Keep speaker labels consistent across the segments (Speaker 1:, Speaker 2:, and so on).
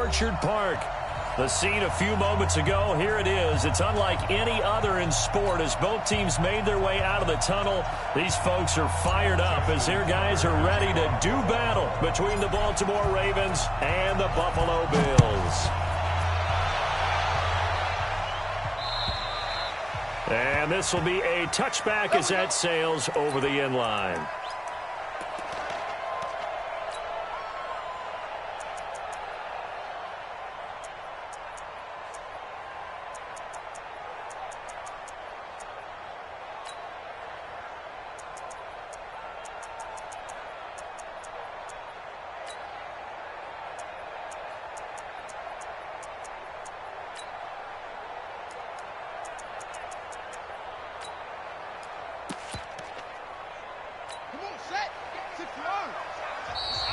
Speaker 1: Orchard Park. The scene a few moments ago, here it is. It's unlike any other in sport as both teams made their way out of the tunnel. These folks are fired up as their guys are ready to do battle between the Baltimore Ravens and the Buffalo Bills. And this will be a touchback as that sails over the end line.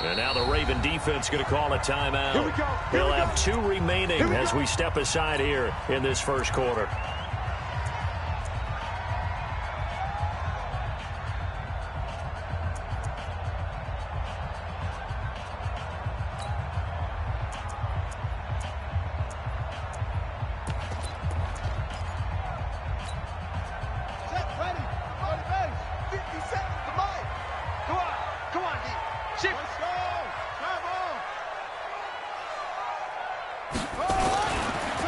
Speaker 1: And now the Raven defense going to call a timeout. They'll have 2 remaining as we step aside here in this first quarter.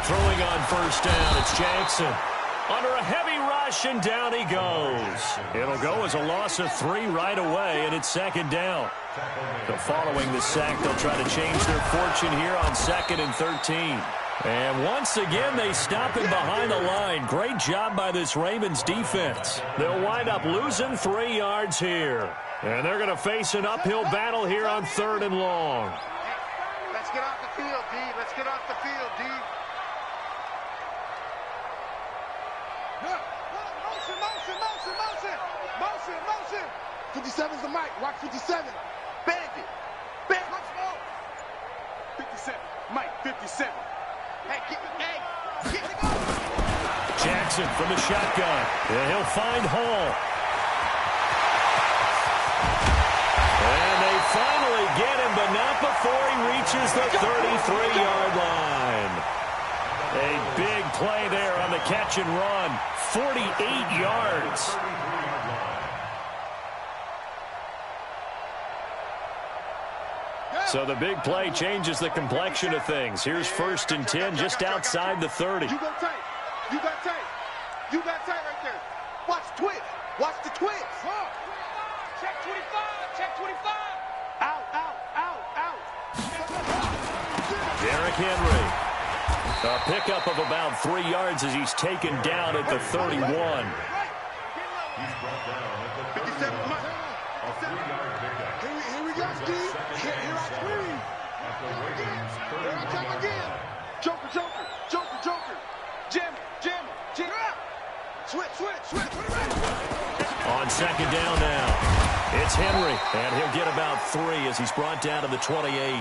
Speaker 1: Throwing on first down, it's Jackson. Under a heavy rush, and down he goes. It'll go as a loss of 3 right away, and it's second down. So following the sack, they'll try to change their fortune here on 2nd and 13. And once again, they stop him behind the line. Great job by this Ravens defense. They'll wind up losing 3 yards here. And they're going to face an uphill battle here on 3rd and long.
Speaker 2: Let's get off the field, D. Let's get off the field, D. Motion. 57's the mic. Watch 57. Bandit. Let's go. 57. Mike, 57. Hey, get it go.
Speaker 1: Jackson from the shotgun. And he'll find Hall. And they finally get him, but not before he reaches the 33-yard line. A big play there on the catch and run. 48 yards. So the big play changes the complexion of things. Here's 1st and 10 just outside the 30.
Speaker 2: You got tight. You got tight right there. Watch twitch. Watch the twitch. Check 25. Out.
Speaker 1: Derrick Henry. A pickup of about 3 yards as he's taken down at the 31.
Speaker 2: He's brought down at the 57. Here we go, Steve. Here I scream. Here I come again. Joker. Jammer. Switch.
Speaker 1: On 2nd down now. It's Henry, and he'll get about 3 as he's brought down to the 28.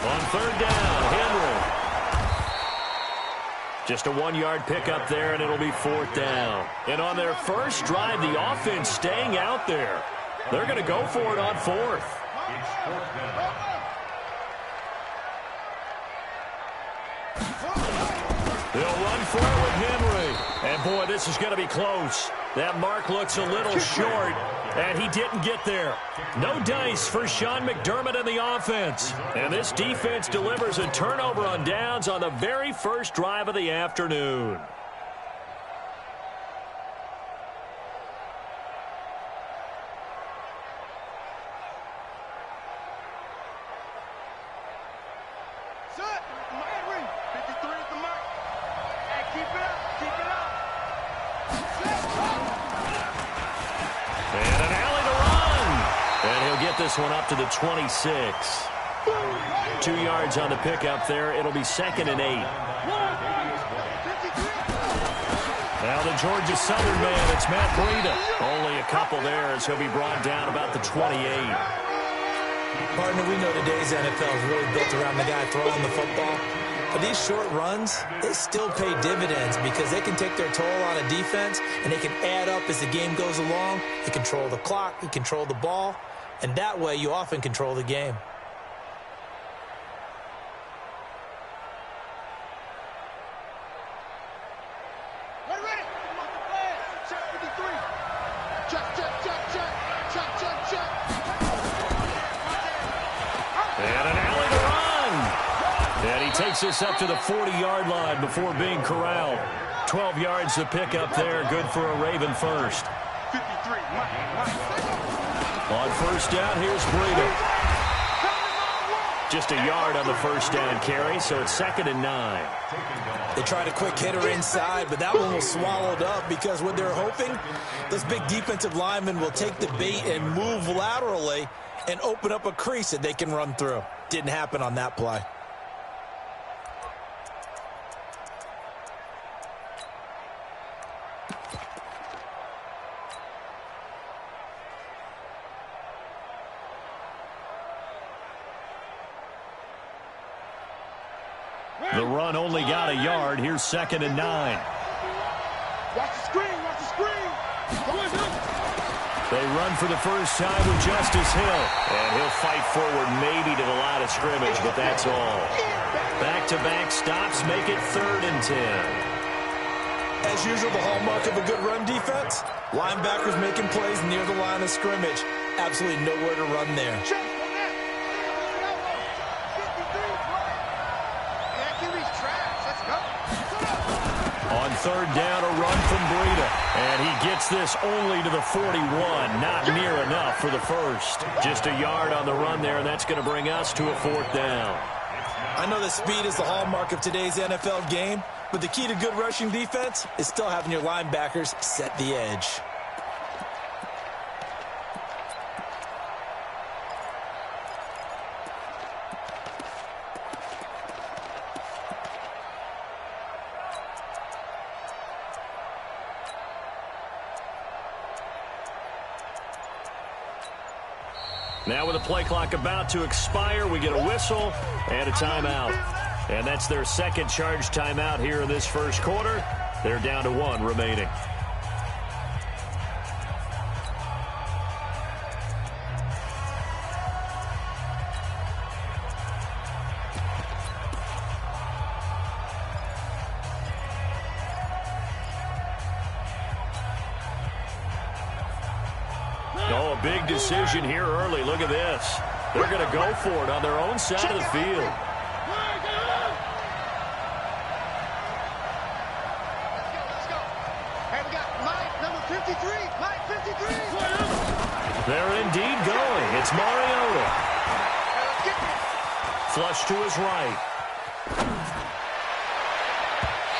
Speaker 1: On 3rd down, Henry. Just a 1-yard pickup there, and it'll be 4th down. And on their first drive, the offense staying out there. They're going to go for it on 4th. They'll run for it with Henry. And, boy, this is going to be close. That mark looks a little short, and he didn't get there. No dice for Sean McDermott and the offense. And this defense delivers a turnover on downs on the very first drive of the afternoon. This one up to the 26. 2 yards on the pickup there. It'll be 2nd and 8. Now the Georgia Southern man, it's Matt Breida. Only a couple there as he'll be brought down about the 28. 2nd and 8. 2 yards on the pickup there. It'll be 2nd and 8. Now the Georgia Southern man, it's Matt Breida. Only a couple there as he'll be brought down about the 28. 2 yards on the pickup there. It'll be 2nd and 8.
Speaker 3: Partner, we know today's NFL is really built around the guy throwing the football. But these short runs, they still pay dividends because they can take their toll on a defense and they can add up as the game goes along. You control the clock, you control the ball, and that way you often control the game.
Speaker 1: And an alley to run. And he takes us up to the 40-yard line before being corralled. 12 yards to pick up there. Good for a Raven first.
Speaker 2: 53.
Speaker 1: On first down, here's Breida. Just a yard on the first down carry, so it's 2nd and 9.
Speaker 3: They tried a quick hitter inside, but that one was swallowed up because what they're hoping, those big defensive linemen will take the bait and move laterally and open up a crease that they can run through. Didn't happen on that play.
Speaker 1: The run only got a yard. Here's 2nd and 9.
Speaker 2: Watch the screen. Watch the screen. Come on, dude.
Speaker 1: They run for the first time with Justice Hill. And he'll fight forward maybe to the line of scrimmage, but that's all. Back-to-back stops make it 3rd and 10.
Speaker 3: As usual, the hallmark of a good run defense, linebackers making plays near the line of scrimmage. Absolutely nowhere to run there.
Speaker 1: On 3rd down, a run from Breida. And he gets this only to the 41. Not near enough for the first. Just a yard on the run there, and that's going to bring us to a 4th down.
Speaker 3: I know that speed is the hallmark of today's NFL game, but the key to good rushing defense is still having your linebackers set the edge.
Speaker 1: Now with the play clock about to expire, we get a whistle and a timeout. And that's their second charge timeout here in this first quarter. They're down to 1 remaining. Oh, a big decision here early. Look at this. They're going to go for it on their own side of the field.
Speaker 2: Let's go. Hey, we got Mike, number 53. Mike, 53.
Speaker 1: They're indeed going. It's Mariota.
Speaker 2: Hey, let's get it.
Speaker 1: Flush to his right.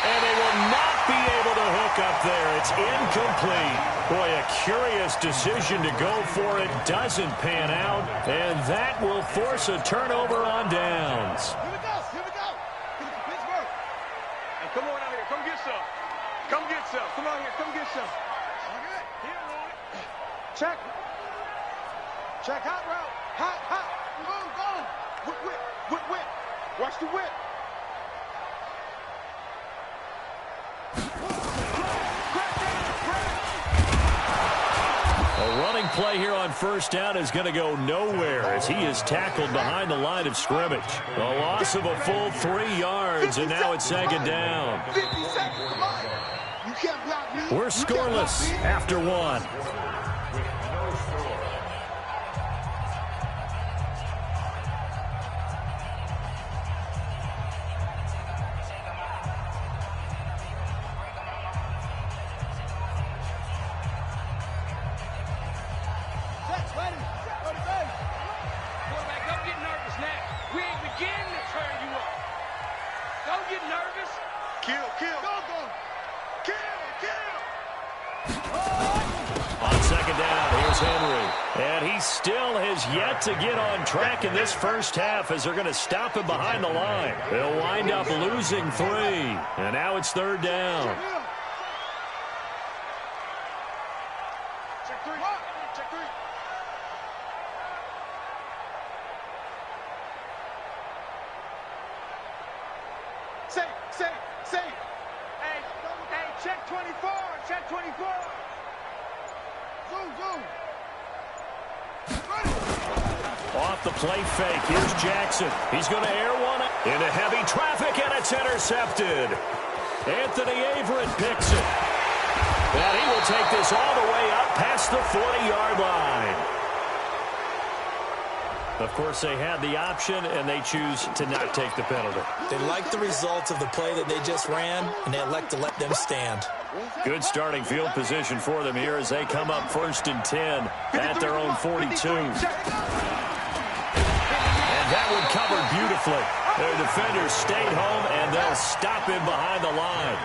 Speaker 1: And they will not be able to hook up there. It's incomplete. Boy, a curious decision to go for it. Doesn't pan out. And that will force a turnover on downs.
Speaker 2: Here we go. Here we go. Pittsburgh. Hey, come on out here. Come get some. Come get some. Come on here. Come get some. Here, Lloyd. Check. Check. Hot route. Hot, hot. Go. Whip. Watch the whip.
Speaker 1: A running play here on first down is going to go nowhere as he is tackled behind the line of scrimmage. A loss of a full 3 yards, and now it's 2nd down.
Speaker 2: 50 seconds. Come on. You can't block me.
Speaker 1: We're scoreless after 1.
Speaker 2: Quarterback, don't get nervous now. We ain't beginning to turn you up. Don't get nervous. Kill. Go. Kill.
Speaker 1: On 2nd down, here's Henry. And he still has yet to get on track in this first half as they're going to stop him behind the line. They'll wind up losing 3. And now it's 3rd down.
Speaker 2: Check 3. Safe. Hey, check 24. Check 24. Zoom.
Speaker 1: Off the play fake. Here's Jackson. He's going to air one into heavy traffic, and it's intercepted. Anthony Averett picks it. And he will take this all the way up past the 40-yard line. Of course, they had the option, and they choose to not take the penalty.
Speaker 3: They like the results of the play that they just ran, and they elect to let them stand.
Speaker 1: Good starting field position for them here as they come up 1st and 10 at their own 42. And that one covered beautifully. Their defenders stayed home, and they'll stop him behind the line.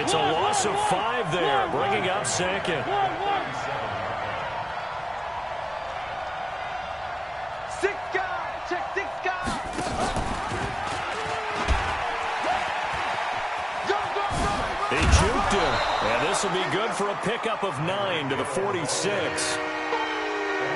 Speaker 1: It's a loss of 5 there, bringing up 2nd. He juked him, and this will be good for a pickup of 9 to the 46.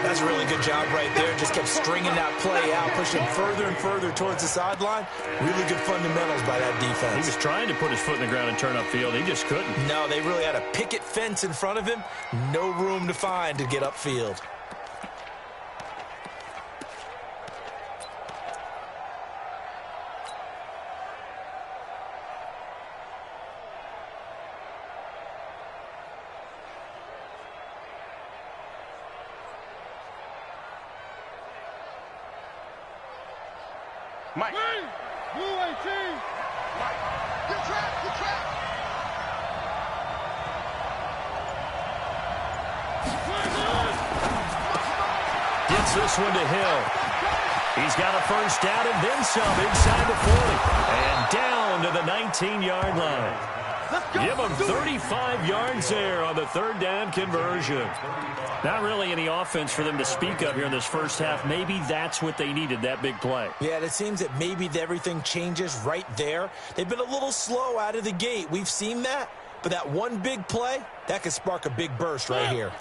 Speaker 3: That's a really good job right there. Just kept stringing that play out, pushing further and further towards the sideline. Really good fundamentals by that defense.
Speaker 1: He was trying to put his foot in the ground and turn upfield. He just couldn't.
Speaker 3: No, they really had a picket fence in front of him. No room to find to get upfield.
Speaker 2: Mike. Blue 18. Mike. Good trap.
Speaker 1: Gets this one to Hill. He's got a first down and then some inside the 40. And down to the 19-yard line. Give him 35 yards there on the 3rd down conversion. Not really any offense for them to speak of here in this first half. Maybe that's what they needed, that big play.
Speaker 3: Yeah, it seems that maybe everything changes right there. They've been a little slow out of the gate. We've seen that. But that one big play, that could spark a big burst right here.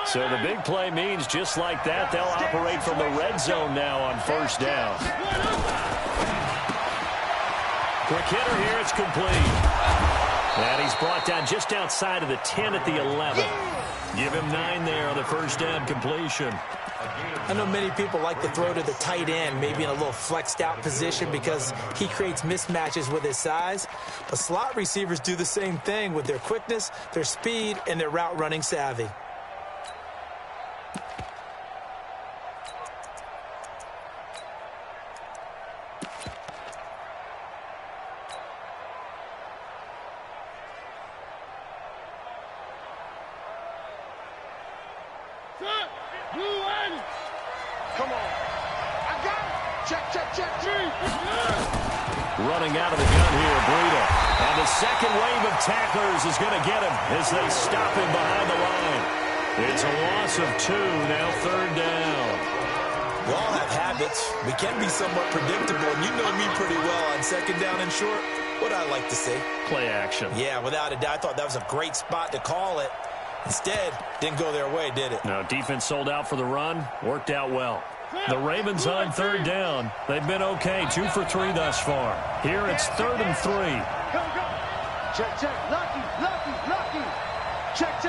Speaker 1: So the big play means just like that, they'll operate from the red zone now on 1st down. Quick hitter here, it's complete. And he's brought down just outside of the 10 at the 11. Give him 9 there on the 1st down completion.
Speaker 3: I know many people like to throw to the tight end, maybe in a little flexed out position because he creates mismatches with his size. But slot receivers do the same thing with their quickness, their speed, and their route running savvy.
Speaker 1: Running out of the gun here, Breida. And the second wave of tacklers is going to get him as they stop him behind the line. It's a loss of 2, now 3rd down.
Speaker 3: We all have habits. We can be somewhat predictable, and you know me pretty well on 2nd down and short. What I like to see.
Speaker 1: Play action.
Speaker 3: Yeah, without a doubt. I thought that was a great spot to call it. Instead, didn't go their way, did it?
Speaker 1: No, defense sold out for the run. Worked out well. The Ravens on 3rd down. They've been okay, 2 for 3 thus far. Here it's 3rd and 3.
Speaker 2: Check. Lucky. Check.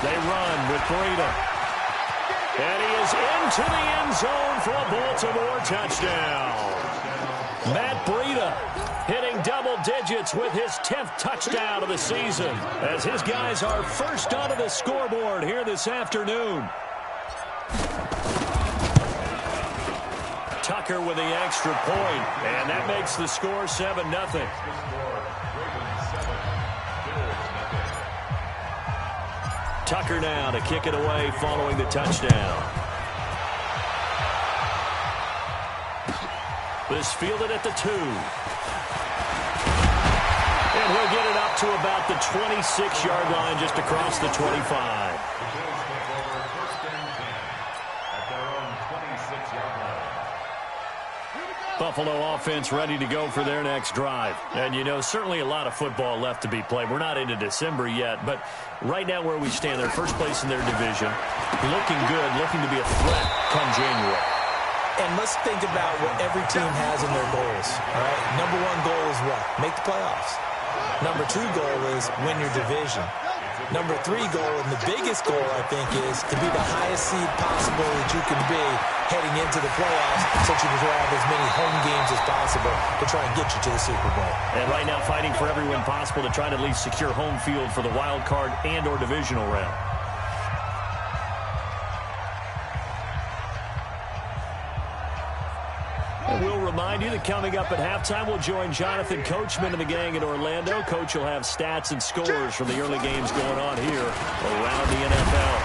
Speaker 1: They run with Breida. And he is into the end zone for a Baltimore touchdown. Matt Breida hitting double digits with his 10th touchdown of the season as his guys are first onto the scoreboard here this afternoon. Tucker with the extra point, and that makes the score 7-0. Tucker now to kick it away following the touchdown. This fielded at the 2. And he'll get it up to about the 26-yard line just across the 25. Buffalo offense ready to go for their next drive. And, you know, certainly a lot of football left to be played. We're not into December yet, but right now where we stand, they're first place in their division. Looking good, looking to be a threat come January.
Speaker 3: And let's think about what every team has in their goals, all right? Number one goal is what? Make the playoffs. Number two goal is win your division. Number three goal, and the biggest goal, I think, is to be the highest seed possible that you can be heading into the playoffs so that you can have as many home games as possible to try and get you to the Super Bowl.
Speaker 1: And right now fighting for every win possible to try to at least secure home field for the wild card and or divisional round. And we'll remind you that coming up at halftime, we'll join Jonathan Coachman and the gang in Orlando. Coach will have stats and scores from the early games going on here around the NFL.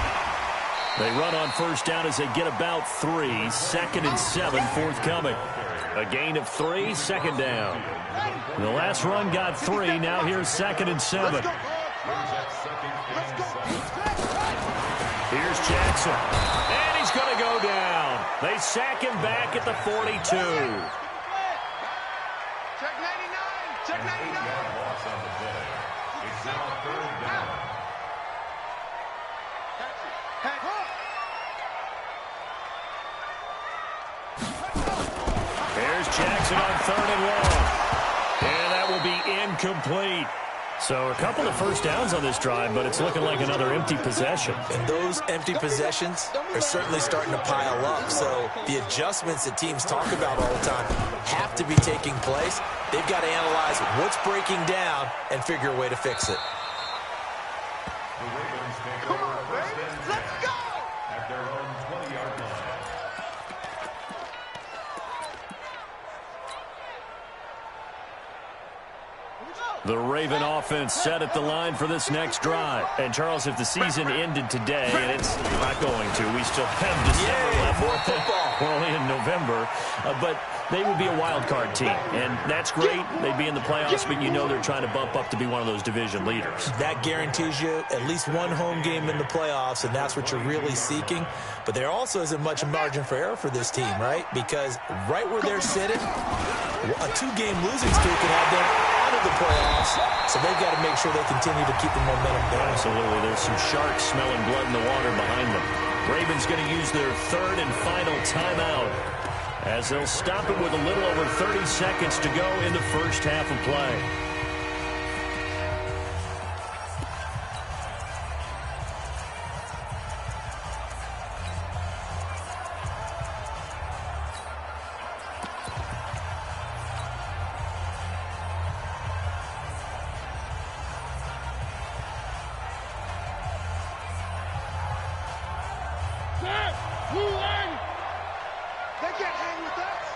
Speaker 1: They run on first down as they get about 3. 2nd and 7 forthcoming. A gain of 3, 2nd down. The last run got 3. Now here's 2nd and 7. Here's Jackson. And he's going to go down. They sack him back at the 42.
Speaker 2: Check 99. Check 99. It's now 3rd down.
Speaker 1: There's Jackson on 3rd and long. And that will be incomplete. So a couple of first downs on this drive, but it's looking like another empty possession.
Speaker 3: And those empty possessions are certainly starting to pile up. So the adjustments that teams talk about all the time have to be taking place. They've got to analyze what's breaking down and figure a way to fix it.
Speaker 2: Come on, baby. Let's go.
Speaker 4: At their own 20-yard line.
Speaker 1: The Raven offense set at the line for this next drive. And, Charles, if the season ended today, and it's not going to, we still have December left.
Speaker 3: More football.
Speaker 1: We're only in November. But they would be a wild card team. And that's great. They'd be in the playoffs, but you know they're trying to bump up to be one of those division leaders.
Speaker 3: That guarantees you at least one home game in the playoffs, and that's what you're really seeking. But there also isn't much margin for error for this team, right? Because right where they're sitting, a 2-game losing streak can have them out of the playoffs, so they've got to make sure they continue to keep the momentum going.
Speaker 1: Absolutely. There's some sharks smelling blood in the water behind them. Ravens going to use their 3rd and final timeout as they'll stop it with a little over 30 seconds to go in the first half of play.
Speaker 2: They can't hang with us.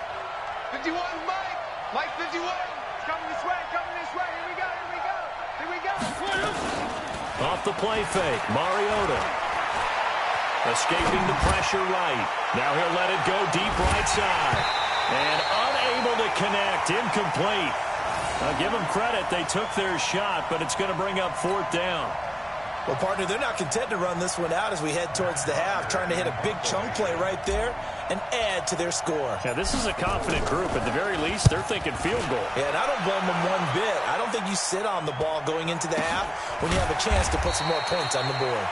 Speaker 2: 51, Mike. Mike 51. It's coming this way, coming this way. Here we go, here we go. Here we go.
Speaker 1: Off the play fake, Mariota. Escaping the pressure right. Now he'll let it go deep right side. And unable to connect, incomplete. Now give them credit, they took their shot, but it's going to bring up 4th down.
Speaker 3: Well, partner, they're not content to run this one out as we head towards the half, trying to hit a big chunk play right there and add to their score.
Speaker 1: Now, this is a confident group. At the very least, they're thinking field goal.
Speaker 3: Yeah, and I don't blame them one bit. I don't think you sit on the ball going into the half when you have a chance to put some more points on the board.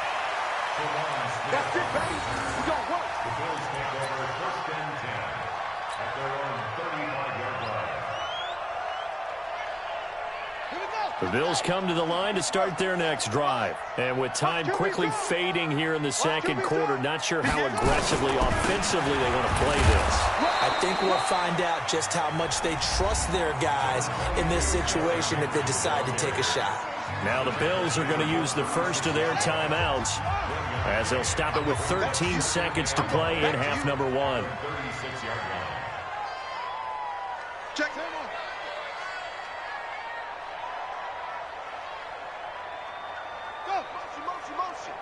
Speaker 2: That's it, baby. We got work.
Speaker 4: The Bills take over 1st and 10 at their own 35-yard line.
Speaker 2: Here we go.
Speaker 1: The Bills come to the line to start their next drive. And with time quickly fading here in the second quarter, not sure how aggressively, offensively they want to play this.
Speaker 3: I think we'll find out just how much they trust their guys in this situation if they decide to take a shot.
Speaker 1: Now the Bills are going to use the first of their timeouts as they'll stop it with 13 seconds to play in half number 1.
Speaker 4: 36-yard line.
Speaker 2: Check him on. Go. Motion, motion, motion.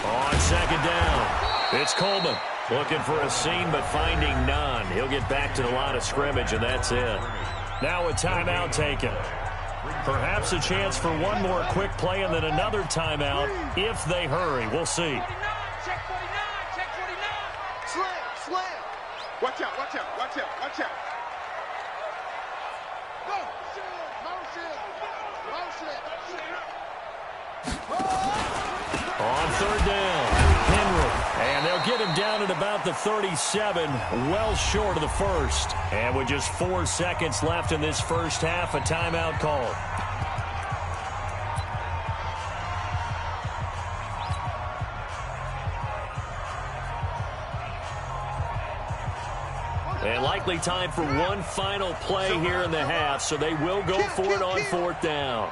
Speaker 1: On 2nd down, it's Coleman looking for a seam but finding none. He'll get back to the line of scrimmage, and that's it. Now a timeout taken. Perhaps a chance for one more quick play and then another timeout if they hurry. We'll see.
Speaker 2: Check 49, check 49. Slam, slam. Watch out, watch out, watch out, watch out. Go. Motion, motion.
Speaker 1: On 3rd down, Henry And they'll get him down at about the 37, well short of the first. And with just 4 seconds left in this first half, a timeout call. And likely time for one final play here in the half, so they will go for it on 4th down.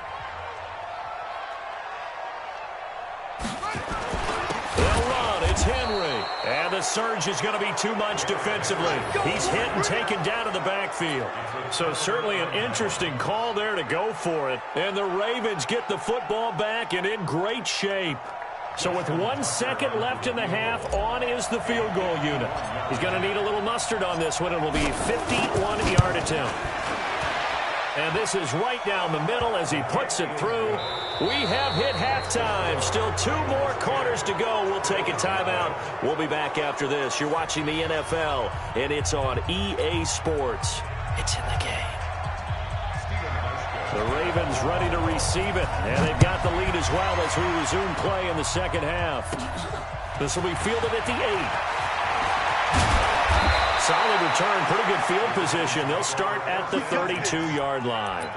Speaker 1: They'll run. It's Henry. And the surge is going to be too much defensively. He's hit and taken down in the backfield. So certainly an interesting call there to go for it. And the Ravens get the football back and in great shape. So with 1 second left in the half, on is the field goal unit. He's going to need a little mustard on this one. It will be a 51-yard attempt. And this is right down the middle as he puts it through. We have hit halftime. Still 2 more quarters to go. We'll take a timeout. We'll be back after this. You're watching the NFL, and it's on EA Sports. It's in the game. The Ravens ready to receive it, and they've got the lead as well as we resume play in the second half. This will be fielded at the 8. Solid return, pretty good field position. They'll start at the 32-yard line.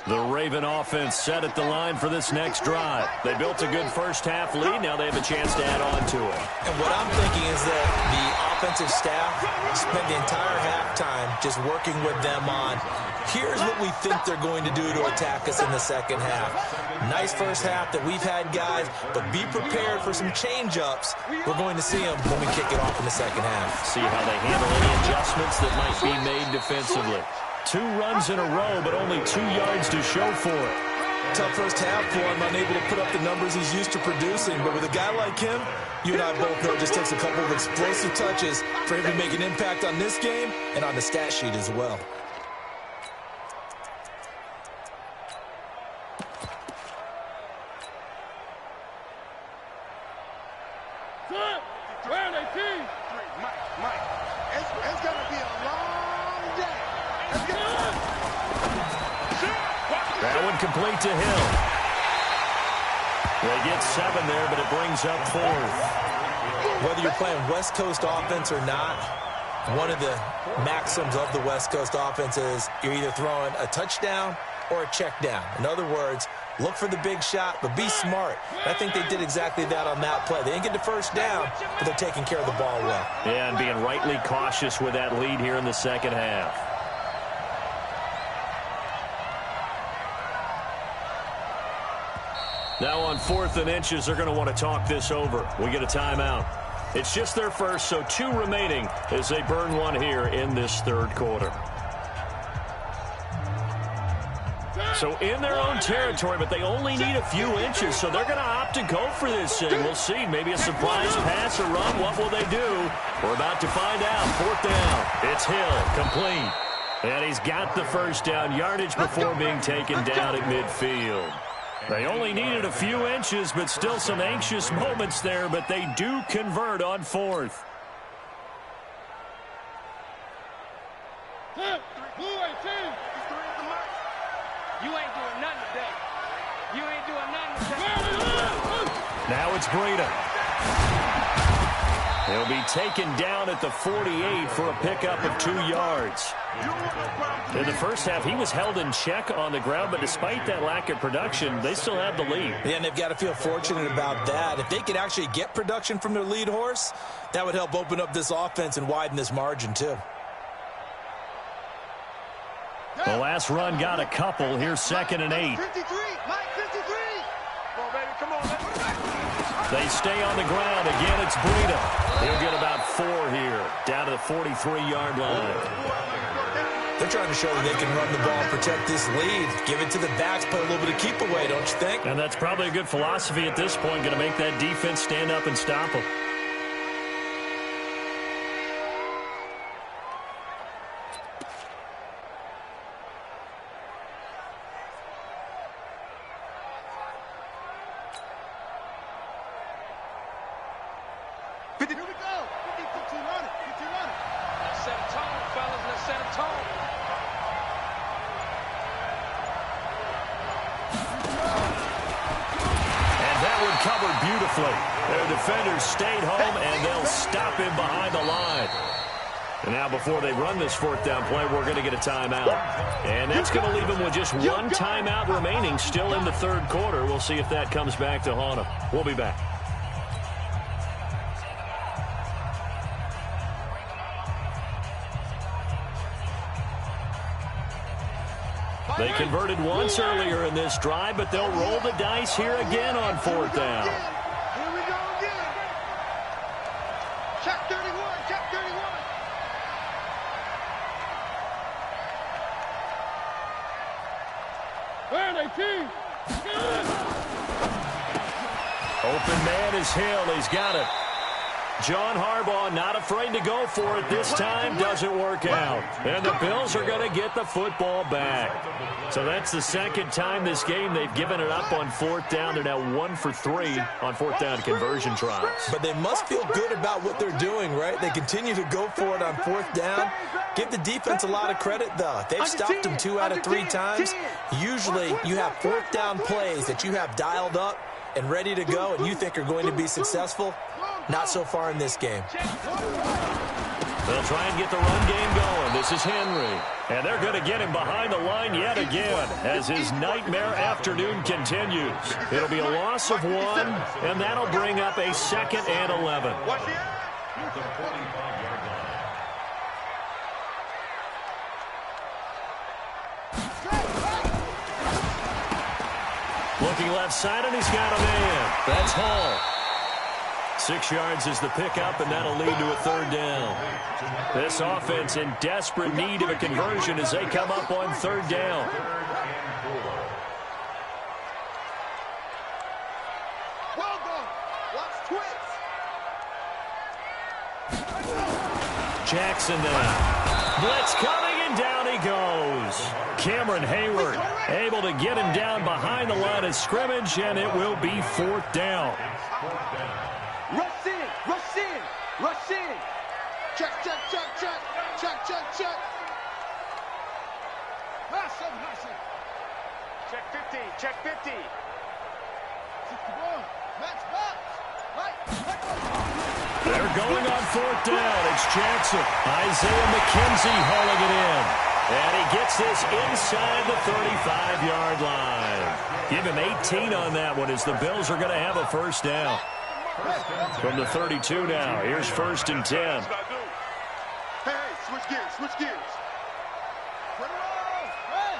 Speaker 1: The Raven offense set at the line for this next drive. They built a good first-half lead. Now they have a chance to add on to it.
Speaker 3: And what I'm thinking is that the offensive staff spent the entire halftime just working with them on, here's what we think they're going to do to attack us in the second half. Nice first half that we've had, guys, but be prepared for some change-ups. We're going to see them when we kick it off in the second half.
Speaker 1: See how they handle any adjustments that might be made defensively. 2 runs in a row, but only 2 yards to show for it.
Speaker 3: Tough first half for him, unable to put up the numbers he's used to producing. But with a guy like him, you and I both know it just takes a couple of explosive touches for him to make an impact on this game and on the stat sheet as well.
Speaker 2: Mike, it's going to be a long day.
Speaker 1: That one complete to Hill. They get 7 there, but it brings up 4th.
Speaker 3: Whether you're playing West Coast offense or not, one of the maxims of the West Coast offense is you're either throwing a touchdown or a check down. In other words, look for the big shot, but be smart. I think they did exactly that on that play. They didn't get the first down, but they're taking care of the ball well.
Speaker 1: Yeah, and being rightly cautious with that lead here in the second half. Now on 4th and inches, they're going to want to talk this over. We get a timeout. It's just their first, so 2 remaining as they burn one here in this third quarter. So in their own territory, but they only need a few inches, so they're going to opt to go for this thing. We'll see. Maybe a surprise pass or run. What will they do? We're about to find out. 4th down. It's Hill. Complete. And he's got the first down yardage before being taken down at midfield. They only needed a few inches, but still some anxious moments there, but they do convert on 4th.
Speaker 2: You ain't doing nothing today. You ain't doing nothing today.
Speaker 1: Now it's Breida. He'll be taken down at the 48 for a pickup of 2 yards. In the first half, he was held in check on the ground, but despite that lack of production, they still have the lead.
Speaker 3: Yeah, and they've got to feel fortunate about that. If they could actually get production from their lead horse, that would help open up this offense and widen this margin, too.
Speaker 1: The last run got a couple. Here's 2nd and 8.
Speaker 2: 53, Mike, 53. Come on, baby, come on.
Speaker 1: They stay on the ground. Again, it's Breida. He'll get about 4 here, down to the 43-yard line.
Speaker 3: They're trying to show that they can run the ball and protect this lead. Give it to the backs, put a little bit of keep away, don't you think?
Speaker 1: And that's probably a good philosophy at this point, going to make that defense stand up and stop them.
Speaker 2: Here we go. 50, 15 on it. 15 on it. Set a tone, fellas. Let's set a tone.
Speaker 1: And that one covered beautifully. Their defenders stayed home, and they'll stop him behind the line. And now before they run this fourth down play, we're going to get a timeout. And that's going to leave them with just one timeout remaining still in the third quarter. We'll see if that comes back to haunt them. We'll be back. They converted once earlier in this drive, but they'll roll the dice here again on fourth down.
Speaker 2: Here we go again. Check 31, check 31. Where are they, team?
Speaker 1: Open man is Hill. He's got it. John Harbaugh not afraid to go for it this time. Doesn't work out. And the Bills are going to get the football back. So that's the second time this game they've given it up on fourth down. They're now 1 for 3 on fourth down conversion tries.
Speaker 3: But they must feel good about what they're doing, right? They continue to go for it on fourth down. Give the defense a lot of credit, though. They've stopped them 2 out of 3 times. Usually you have fourth down plays that you have dialed up and ready to go and you think are going to be successful. Not so far in this game.
Speaker 1: They'll try and get the run game going. This is Henry. And they're going to get him behind the line yet again as his nightmare afternoon continues. It'll be a loss of 1, and that'll bring up a 2nd and 11. Looking left side, and he's got a man. That's Hall. 6 yards is the pickup, and that'll lead to a third down. This offense in desperate need of a conversion as they come up on third down.
Speaker 2: Well done. Watch twits.
Speaker 1: Jackson now. Blitz coming, and down he goes. Cameron Hayward able to get him down behind the line of scrimmage, and it will be fourth down.
Speaker 2: Rush in, rush in, rush in. Check, check, check, check, check, check, check. Hustle, hustle. Check 50, check 50. 61, match, match. Right.
Speaker 1: They're going on fourth down. It's Jackson. Isaiah McKenzie hauling it in. And he gets this inside the 35-yard line. Give him 18 on that one as the Bills are going to have a first down. From the 32 now, here's 1st and 10.
Speaker 2: Hey, switch gears, switch gears. Put it on, hey.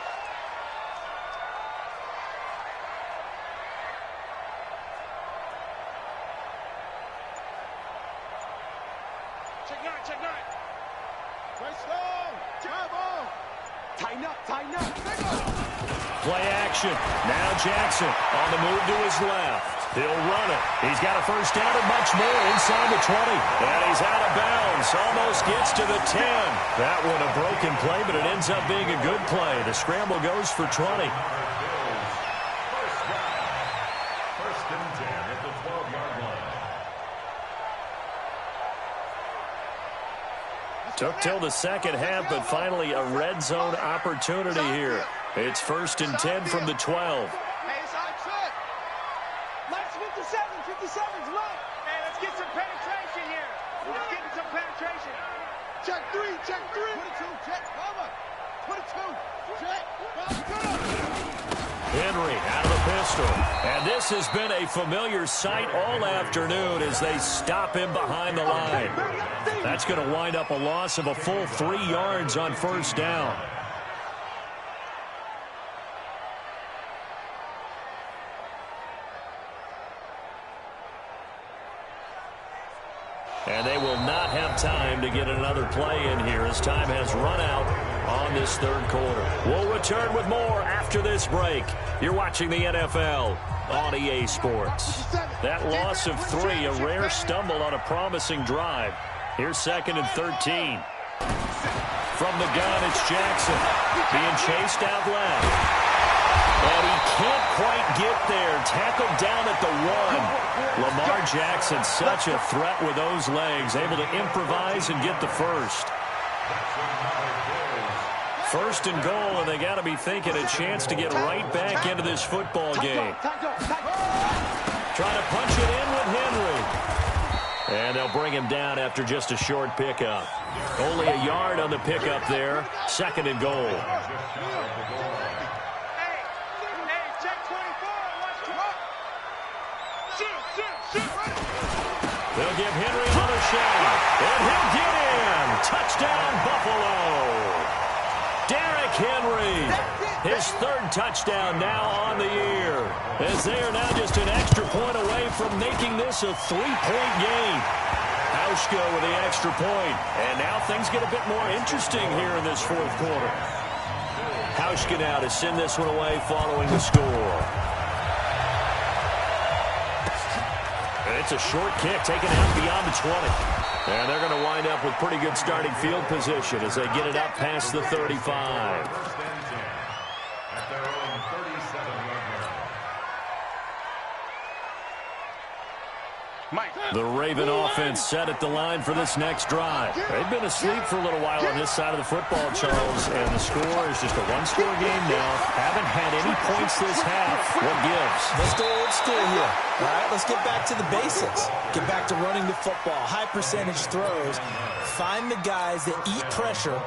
Speaker 2: Check 9, check 9. Right slow, drive on. Tighten up, tighten up.
Speaker 1: Play action. Now Jackson on the move to his left. He'll run it. He's got a first down and much more inside the 20. And he's out of bounds. Almost gets to the 10. That one a broken play, but it ends up being a good play. The scramble goes for 20.
Speaker 4: First and 10 at the 12-yard line.
Speaker 1: Took till the second half, but finally a red zone opportunity here. It's 1st and 10 from the 12.
Speaker 2: Hey, it's on track. Let's 57's low. Hey, let's get some penetration here. Let's get some penetration. Check 3, check 3. 22, check, cover. 22, check,
Speaker 1: Henry out of the pistol. And this has been a familiar sight all afternoon as they stop him behind the line. That's going to wind up a loss of a full 3 yards on first down. And they will not have time to get another play in here as time has run out on this third quarter. We'll return with more after this break. You're watching the NFL on EA Sports. That loss of 3, a rare stumble on a promising drive. Here's 2nd and 13. From the gun, it's Jackson being chased out left. And he can't quite get there. Tackled down at the 1. Lamar Jackson, such a threat with those legs. Able to improvise and get the first. First and goal, and they got to be thinking a chance to get right back into this football game. Trying to punch it in with Henry. And they'll bring him down after just a short pickup. Only a yard on the pickup there. Second and goal. They'll give Henry another shot. And he'll get in. Touchdown, Buffalo. Derrick Henry, his third touchdown now on the year, as they are now just an extra point away from making this a 3-point game. Hauschka with the extra point, and now things get a bit more interesting here in this fourth quarter. Hauschka now to send this one away following the score. And it's a short kick taken out beyond the 20. And they're going to wind up with pretty good starting field position as they get it up past the 35. The Raven offense set at the line for this next drive. They've been asleep for a little while on this side of the football, Charles, and the score is just a one-score game now. Haven't had any points this half. What gives?
Speaker 3: Let's go old school here. All right, let's get back to the basics. Get back to running the football, high percentage throws. Find the guys that eat pressure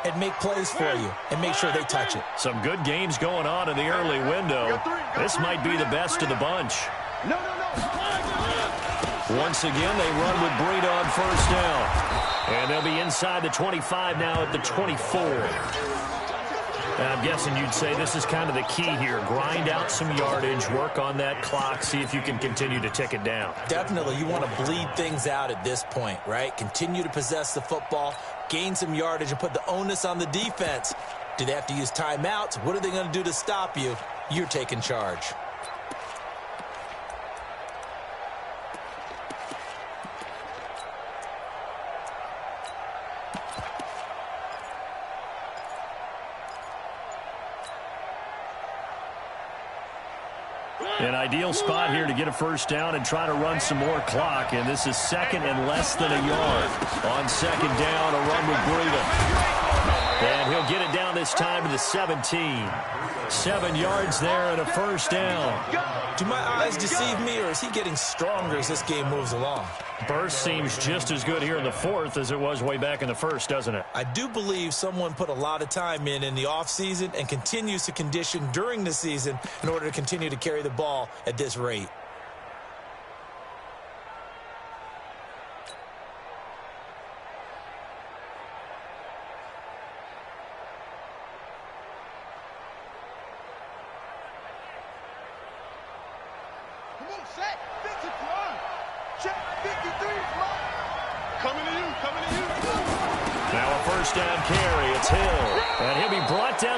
Speaker 3: and make plays for you and make sure they touch it. Some good games going on in the early window. This might be the best of the bunch. Once again, they run with Breida on first down. And they'll be inside the 25 now at the 24. And I'm guessing you'd say this is kind of the key here. Grind out some yardage, work on that clock, see if you can continue to tick it down. Definitely. You want to bleed things out at this point, right? Continue to possess the football, gain some yardage, and put the onus on the defense. Do they have to use timeouts? What are they going to do to stop you? You're taking charge.
Speaker 1: An ideal spot here to get a first down and try to run some more clock. And this is second and less than a yard. On second down, a run with Breida. And he'll get it down this time to the 17. 7 yards there and a first down.
Speaker 3: Do my eyes deceive me, or is he getting stronger as this game moves along?
Speaker 1: Burst seems just as good here in the fourth as it was way back in the first, doesn't it?
Speaker 3: I do believe someone put a lot of time in the offseason and continues to condition during the season in order to continue to carry the ball at this rate.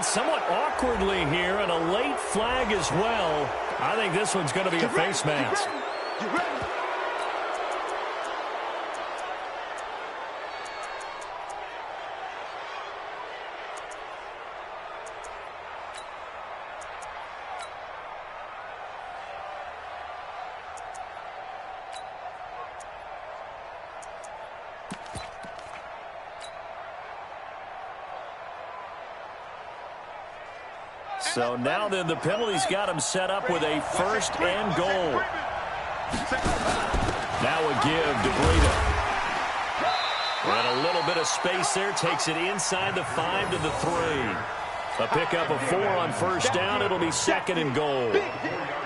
Speaker 1: Somewhat awkwardly here, and a late flag as well. I think this one's going to be a face mask. So now then the penalty's got him set up with a first and goal. Now a give to Breida. And a little bit of space there takes it inside the 5 to the 3. A pickup of 4 on first down. It'll be second and goal.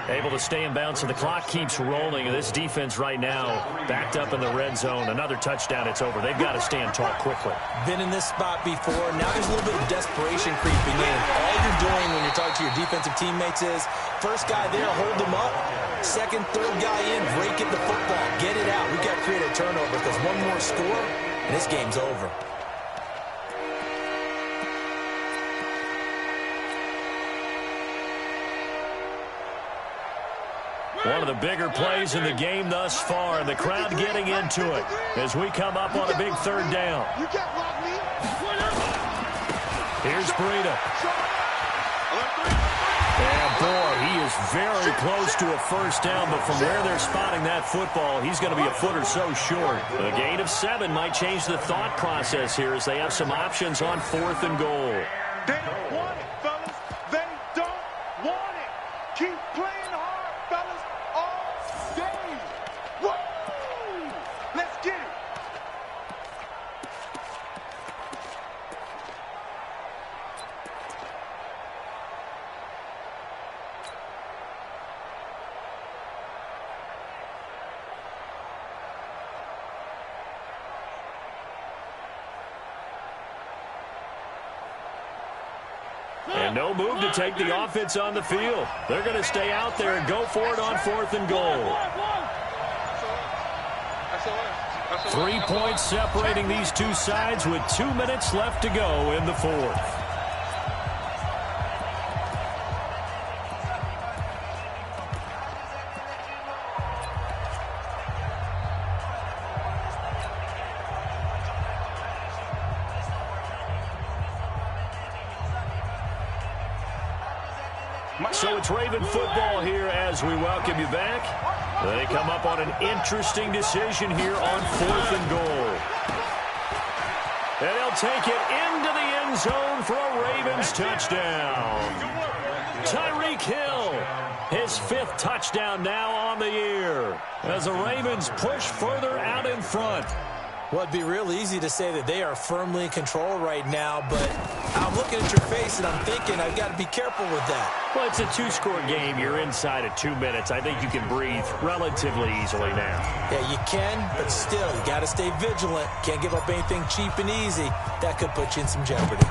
Speaker 1: Able to stay in bounds, so the clock keeps rolling. And this defense right now backed up in the red zone. Another touchdown, it's over. They've got to stand tall quickly.
Speaker 3: Been in this spot before. Now there's a little bit of desperation creeping in. All you're doing when you're talking to your defensive teammates is, first guy there, hold them up. Second, third guy in, break it the football. Get it out. We've got to create a turnover because one more score, and this game's over.
Speaker 1: One of the bigger plays in the game thus far, and the crowd getting into it as we come up on a big third down. Here's Breida. And boy, he is was very close to a first down, but from where they're spotting that football, he's going to be a foot or so short. A gain of 7 might change the thought process here as they have some options on 4th and goal.
Speaker 2: They don't want it, fellas. They don't want it. Keep playing hard, fellas, all day. Woo! Let's get it.
Speaker 1: And no move to take the offense on the field. They're going to stay out there and go for it on 4th and goal. 3 points separating these two sides with 2 minutes left to go in the 4th. So it's Raven football here as we welcome you back. They come up on an interesting decision here on 4th and goal. And they'll take it into the end zone for a Ravens touchdown. Tyreek Hill, his 5th touchdown now on the year as the Ravens push further out in front.
Speaker 3: Well, it'd be real easy to say that they are firmly in control right now, but I'm looking at your face and I'm thinking I've got to be careful with that.
Speaker 1: Well, it's a 2-score game. You're inside of 2 minutes. I think you can breathe relatively easily now.
Speaker 3: Yeah, you can, but still, you got to stay vigilant. Can't give up anything cheap and easy. That could put you in some jeopardy.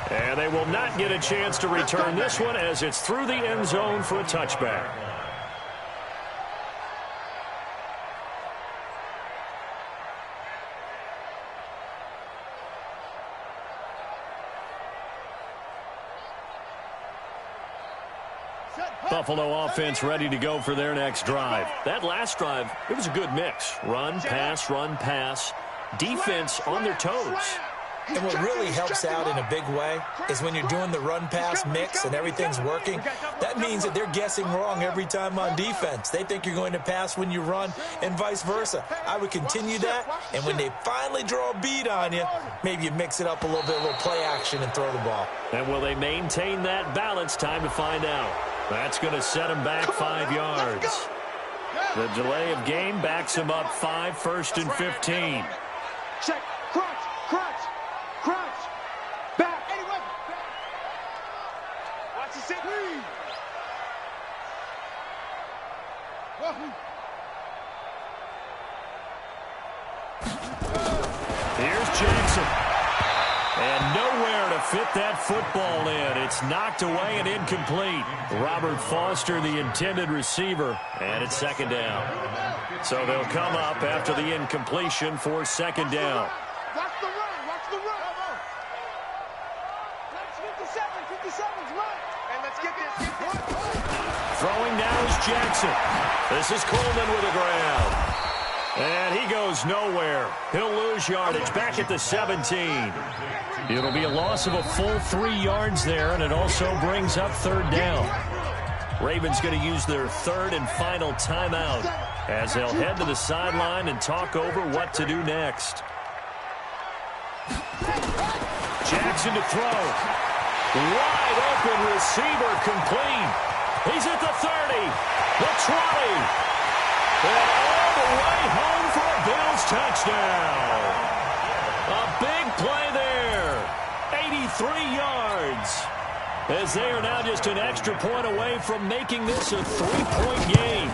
Speaker 1: And they will not get a chance to return this one as it's through the end zone for a touchback. Buffalo offense ready to go for their next drive. That last drive, it was a good mix. Run, pass, defense on their toes.
Speaker 3: And what really helps out in a big way is when you're doing the run-pass mix and everything's working, that means that they're guessing wrong every time on defense. They think you're going to pass when you run and vice versa. I would continue that, and when they finally draw a beat on you, maybe you mix it up a little bit, a little play action, and throw the ball.
Speaker 1: And will they maintain that balance? Time to find out. That's going to set them back 5 yards. The delay of game backs them up 5, 1st and 15.
Speaker 2: Check, crunch, back. Anyway, watch the sit.
Speaker 1: Here's Jackson. And nowhere to fit that football in. It's knocked away and incomplete. Robert Foster, the intended receiver, and it's 2nd down. So they'll come up after the incompletion for 2nd down.
Speaker 2: Watch the run. Let's 57's run. And let's get this.
Speaker 1: Throwing now is Jackson. This is Coleman with a grab. And he goes nowhere. He'll lose yardage back at the 17. It'll be a loss of a full 3 yards there, and it also brings up 3rd down. Ravens going to use their 3rd and final timeout as they'll head to the sideline and talk over what to do next. Jackson to throw. Wide open receiver complete. He's at the 30, the 20. And all the way home for a Bills touchdown. A big play there. 83 yards. As they are now just an extra point away from making this a 3-point game.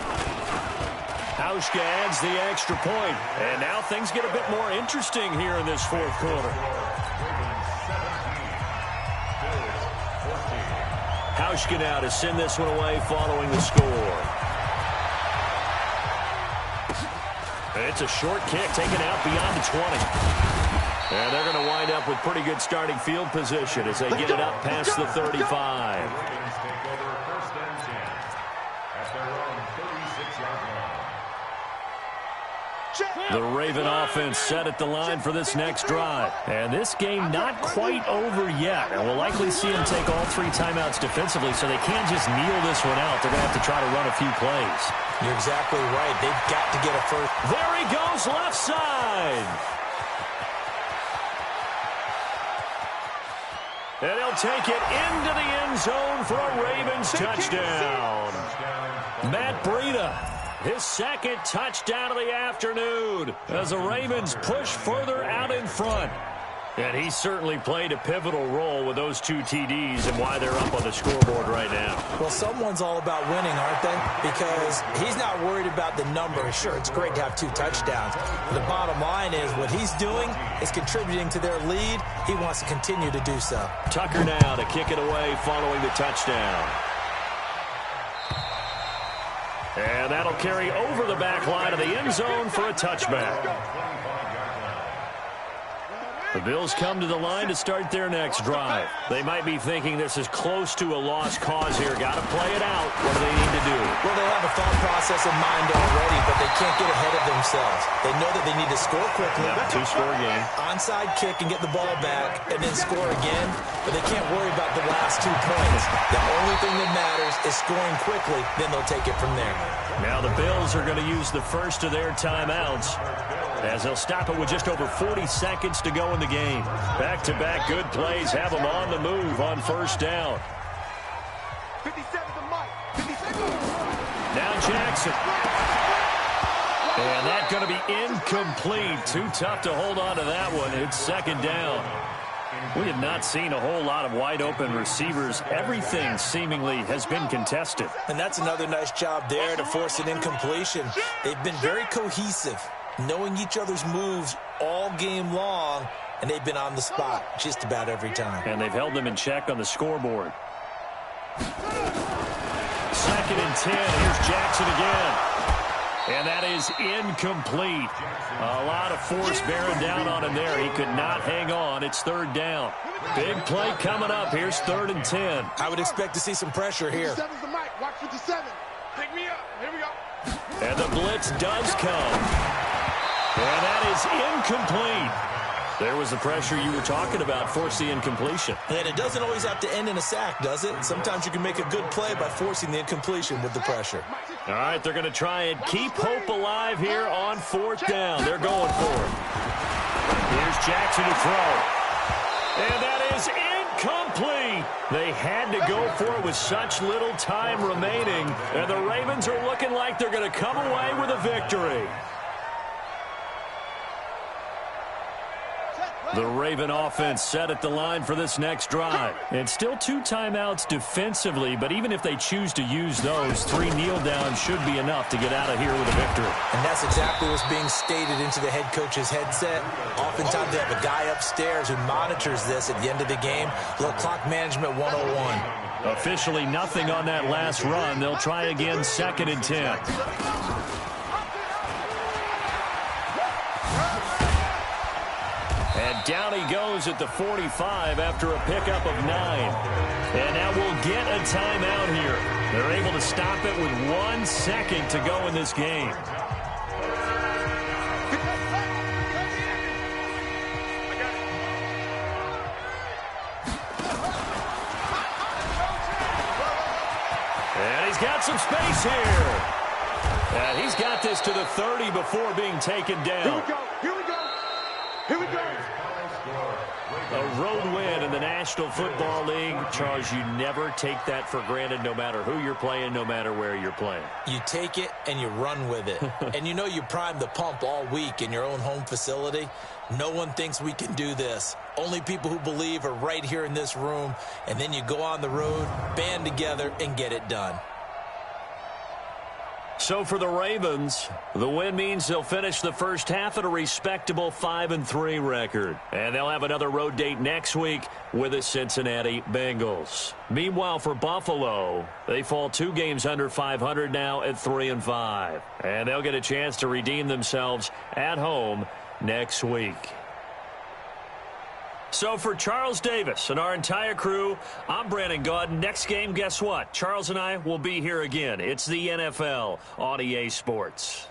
Speaker 1: Hauschka adds the extra point. And now things get a bit more interesting here in this 4th quarter. Hauschka now to send this one away following the score. It's a short kick taken out beyond the 20. And they're going to wind up with pretty good starting field position as they get it up past the 35.
Speaker 4: Ravens take over 1st and 10 at their own 36-yard line.
Speaker 1: The Raven offense set at the line for this next drive. And this game not quite over yet. And we'll likely see them take all 3 timeouts defensively, so they can't just kneel this one out. They're going to have to try to run a few plays.
Speaker 3: You're exactly right. They've got to get a first.
Speaker 1: There he goes, left side. And he'll take it into the end zone for a Ravens touchdown. Matt Breida, his second touchdown of the afternoon as the Ravens push further out in front. And he certainly played a pivotal role with those 2 TDs and why they're up on the scoreboard right now.
Speaker 3: Well, someone's all about winning, aren't they? Because he's not worried about the number. Sure, it's great to have 2 touchdowns. But the bottom line is what he's doing is contributing to their lead. He wants to continue to do so.
Speaker 1: Tucker now to kick it away following the touchdown. And that'll carry over the back line of the end zone for a touchback. The Bills come to the line to start their next drive. They might be thinking this is close to a lost cause here. Got to play it out. What do they need to do?
Speaker 3: Well, they have a thought process in mind already, but they can't get ahead of themselves. They know that they need to score quickly.
Speaker 1: Yeah, 2-score game.
Speaker 3: Onside kick and get the ball back and then score again, but they can't worry about the last 2 points. The only thing that matters is scoring quickly, then they'll take it from there.
Speaker 1: Now the Bills are going to use the first of their timeouts as they'll stop it with just over 40 seconds to go in the game. Back-to-back good plays have them on the move on first down.
Speaker 2: 57 to Mike. 57.
Speaker 1: Now Jackson. And that's going to be incomplete. Too tough to hold on to that one. It's second down. We have not seen a whole lot of wide-open receivers. Everything seemingly has been contested.
Speaker 3: And that's another nice job there to force an incompletion. They've been very cohesive, knowing each other's moves all game long, and they've been on the spot just about every time.
Speaker 1: And they've held them in check on the scoreboard. 2nd and 10. Here's Jackson again. And that is incomplete. A lot of force bearing down on him there. He could not hang on. It's 3rd down. Big play coming up. Here's 3rd and 10.
Speaker 3: I would expect to see some pressure here.
Speaker 2: 57's the Mike. Watch 57. Pick me up. Here we go.
Speaker 1: And the blitz does come. And that is incomplete. There was the pressure you were talking about, force the incompletion.
Speaker 3: And it doesn't always have to end in a sack, does it? Sometimes you can make a good play by forcing the incompletion with the pressure.
Speaker 1: All right, they're going to try and keep hope alive here on 4th down. They're going for it. Here's Jackson to throw. And that is incomplete. They had to go for it with such little time remaining. And the Ravens are looking like they're going to come away with a victory. The Raven offense set at the line for this next drive. And still 2 timeouts defensively, but even if they choose to use those, 3 kneel downs should be enough to get out of here with a victory.
Speaker 3: And that's exactly what's being stated into the head coach's headset. Oftentimes they have a guy upstairs who monitors this at the end of the game. Little clock management 101.
Speaker 1: Officially nothing on that last run. They'll try again 2nd and 10. And down he goes at the 45 after a pickup of 9. And now we'll get a timeout here. They're able to stop it with 1 second to go in this game. And he's got some space here. And he's got this to the 30 before being taken down.
Speaker 2: Here we go. Here we go.
Speaker 1: A road win in the National Football League. Charles, you never take that for granted no matter who you're playing, no matter where you're playing.
Speaker 3: You take it and you run with it. And you know you primed the pump all week in your own home facility. No one thinks we can do this. Only people who believe are right here in this room. And then you go on the road, band together, and get it done.
Speaker 1: So for the Ravens, the win means they'll finish the first half at a respectable 5-3 record. And they'll have another road date next week with the Cincinnati Bengals. Meanwhile, for Buffalo, they fall 2 games under 500 now at 3-5. And they'll get a chance to redeem themselves at home next week. So for Charles Davis and our entire crew, I'm Brandon Gaudin. Next game, guess what? Charles and I will be here again. It's the NFL on EA Sports.